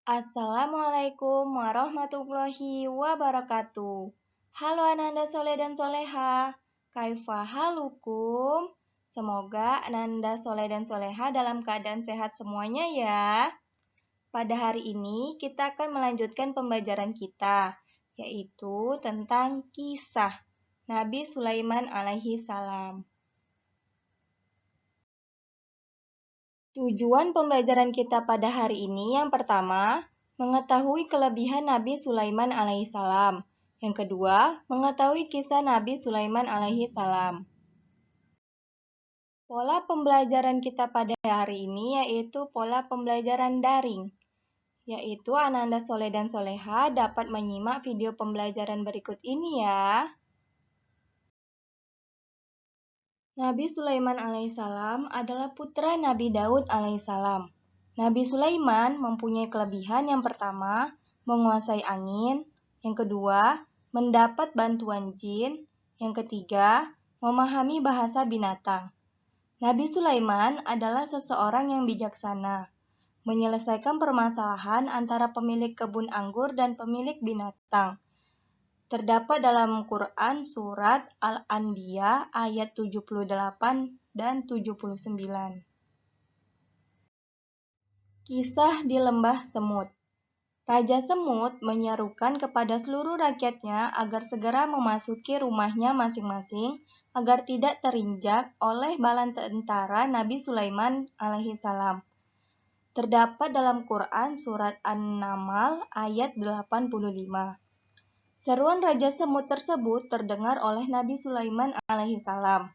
Assalamualaikum warahmatullahi wabarakatuh. Halo Ananda Soleh dan Soleha, kaifa halukum? Semoga Ananda Soleh dan Soleha dalam keadaan sehat semuanya ya. Pada hari ini kita akan melanjutkan pembelajaran kita, yaitu tentang kisah Nabi Sulaiman alaihi salam. Tujuan pembelajaran kita pada hari ini yang pertama, mengetahui kelebihan Nabi Sulaiman alaihissalam. Yang kedua, mengetahui kisah Nabi Sulaiman alaihissalam. Pola pembelajaran kita pada hari ini yaitu pola pembelajaran daring, yaitu Ananda Soleh dan Soleha dapat menyimak video pembelajaran berikut ini ya. Nabi Sulaiman alaihissalam adalah putra Nabi Daud alaihissalam. Nabi Sulaiman mempunyai kelebihan yang pertama, menguasai angin, yang kedua, mendapat bantuan jin, yang ketiga, memahami bahasa binatang. Nabi Sulaiman adalah seseorang yang bijaksana, menyelesaikan permasalahan antara pemilik kebun anggur dan pemilik binatang. Terdapat dalam Quran Surat Al-Anbiya ayat 78 dan 79. Kisah di Lembah Semut. Raja Semut menyerukan kepada seluruh rakyatnya agar segera memasuki rumahnya masing-masing agar tidak terinjak oleh bala tentara Nabi Sulaiman alaihissalam. Terdapat dalam Quran Surat An-Naml ayat 85. Seruan Raja Semut tersebut terdengar oleh Nabi Sulaiman alaihissalam.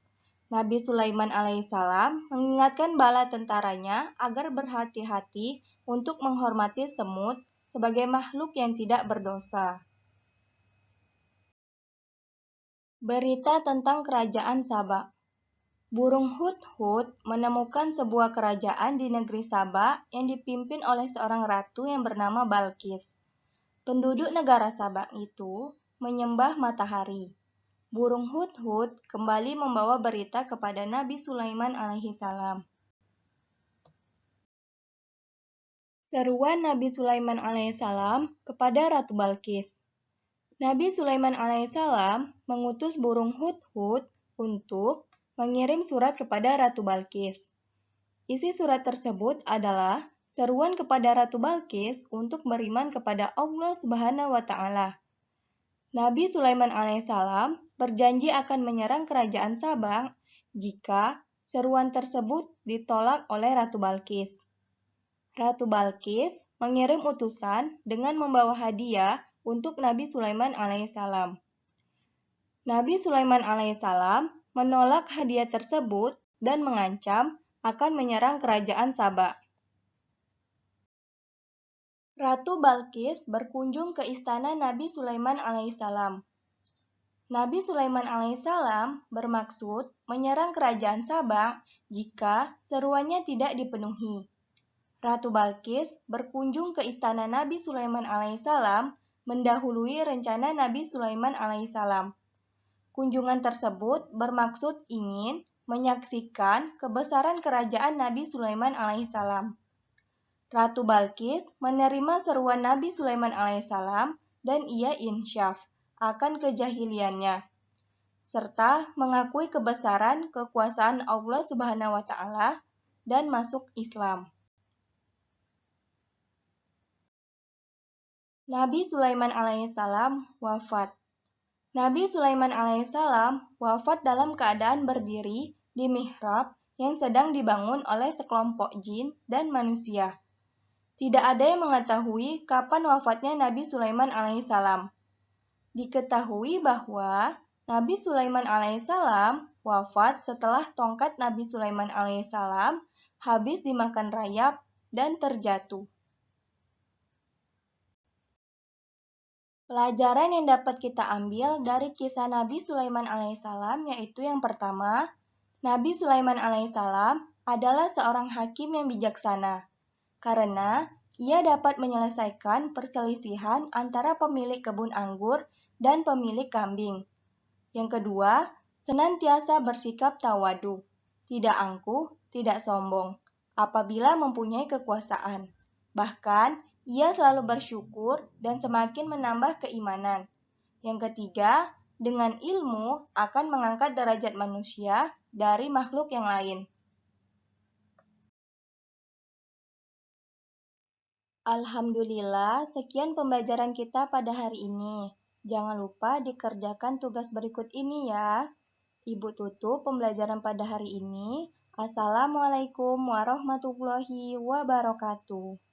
Nabi Sulaiman alaihissalam mengingatkan bala tentaranya agar berhati-hati untuk menghormati semut sebagai makhluk yang tidak berdosa. Berita tentang Kerajaan Saba. Burung Hudhud menemukan sebuah kerajaan di negeri Saba yang dipimpin oleh seorang ratu yang bernama Balqis. Penduduk negara Saba itu menyembah matahari. Burung Hudhud kembali membawa berita kepada Nabi Sulaiman alaihissalam. Seruan Nabi Sulaiman alaihissalam kepada Ratu Balqis. Nabi Sulaiman alaihissalam mengutus burung Hudhud untuk mengirim surat kepada Ratu Balqis. Isi surat tersebut adalah seruan kepada Ratu Balqis untuk beriman kepada Allah Subhanahu wa Ta'ala. Nabi Sulaiman alaihissalam berjanji akan menyerang kerajaan Sabang jika seruan tersebut ditolak oleh Ratu Balqis. Ratu Balqis mengirim utusan dengan membawa hadiah untuk Nabi Sulaiman alaihissalam. Nabi Sulaiman alaihissalam menolak hadiah tersebut dan mengancam akan menyerang kerajaan Saba. Ratu Balqis berkunjung ke istana Nabi Sulaiman alaihissalam. Nabi Sulaiman alaihissalam bermaksud menyerang kerajaan Sabang jika seruannya tidak dipenuhi. Ratu Balqis berkunjung ke istana Nabi Sulaiman alaihissalam mendahului rencana Nabi Sulaiman alaihissalam. Kunjungan tersebut bermaksud ingin menyaksikan kebesaran kerajaan Nabi Sulaiman alaihissalam. Ratu Balqis menerima seruan Nabi Sulaiman alaihissalam dan ia insyaf akan kejahiliannya, serta mengakui kebesaran kekuasaan Allah Subhanahu wa Ta'ala dan masuk Islam. Nabi Sulaiman alaihissalam wafat. Nabi Sulaiman alaihissalam wafat dalam keadaan berdiri di mihrab yang sedang dibangun oleh sekelompok jin dan manusia. Tidak ada yang mengetahui kapan wafatnya Nabi Sulaiman alaihissalam. Diketahui bahwa Nabi Sulaiman alaihissalam wafat setelah tongkat Nabi Sulaiman alaihissalam habis dimakan rayap dan terjatuh. Pelajaran yang dapat kita ambil dari kisah Nabi Sulaiman alaihissalam yaitu yang pertama, Nabi Sulaiman alaihissalam adalah seorang hakim yang bijaksana, karena ia dapat menyelesaikan perselisihan antara pemilik kebun anggur dan pemilik kambing. Yang kedua, senantiasa bersikap tawadu, tidak angkuh, tidak sombong, apabila mempunyai kekuasaan. Bahkan, Ia selalu bersyukur dan semakin menambah keimanan. Yang ketiga, dengan ilmu akan mengangkat derajat manusia dari makhluk yang lain. Alhamdulillah, sekian pembelajaran kita pada hari ini. Jangan lupa dikerjakan tugas berikut ini ya. Ibu tutup pembelajaran pada hari ini. Assalamualaikum warahmatullahi wabarakatuh.